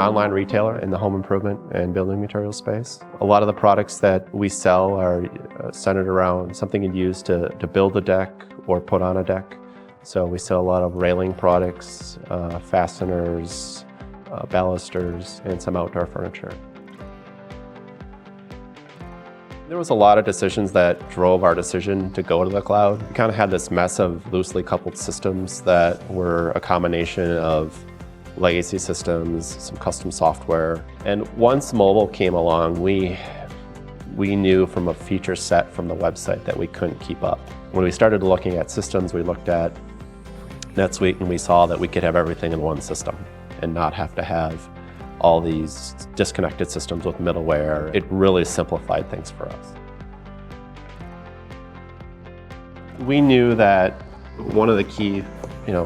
online retailer in the home improvement and building materials space. A lot of the products that we sell are centered around something you'd use to build a deck or put on a deck. So we sell a lot of railing products, fasteners, balusters, and some outdoor furniture. There was a lot of decisions that drove our decision to go to the cloud. We kind of had this mess of loosely coupled systems that were a combination of legacy systems, some custom software. And once mobile came along, we knew from a feature set from the website that we couldn't keep up. When we started looking at systems, we looked at NetSuite and we saw that we could have everything in one system and not have to have all these disconnected systems with middleware. It really simplified things for us. We knew that one of the key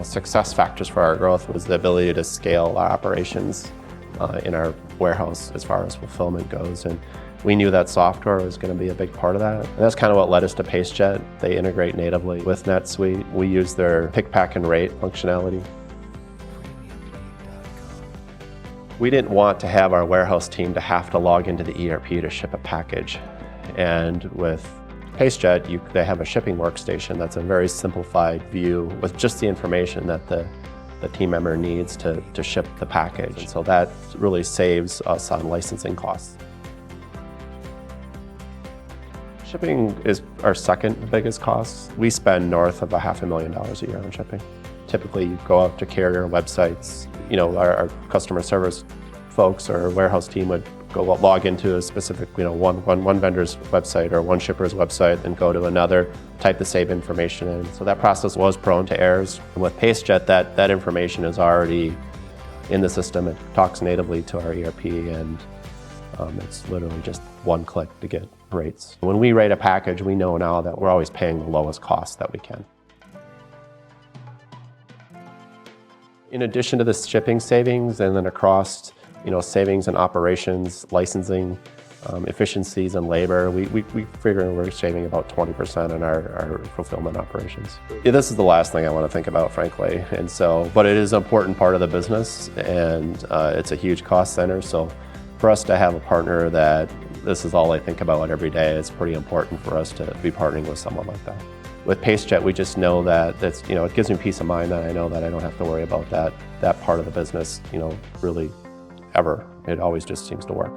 success factors for our growth was the ability to scale our operations in our warehouse as far as fulfillment goes. And we knew that software was going to be a big part of that. And that's kind of what led us to Pacejet. They integrate natively with NetSuite. We use their pick, pack, and rate functionality. We didn't want to have our warehouse team to have to log into the ERP to ship a package. And with Pacejet, they have a shipping workstation that's a very simplified view with just the information that the team member needs to ship the package. And so that really saves us on licensing costs. Shipping is our second biggest cost. We spend north of $500,000 a year on shipping. Typically, you go out to carrier websites. Our customer service folks or warehouse team would go log into a specific, one vendor's website or one shipper's website and go to another, type the same information in. So that process was prone to errors. With Pacejet, that information is already in the system. It talks natively to our ERP, and it's literally just one click to get rates. When we rate a package, we know now that we're always paying the lowest cost that we can. In addition to the shipping savings, and then across savings in operations, licensing, efficiencies in labor, we figure we're saving about 20% in our fulfillment operations. This is the last thing I want to think about, frankly. And so, but it is an important part of the business, and it's a huge cost center. So for us to have a partner that this is all they think about every day, it's pretty important for us to be partnering with someone like that. With Pacejet, we just know that it gives me peace of mind that I know that I don't have to worry about that part of the business, really ever. It always just seems to work.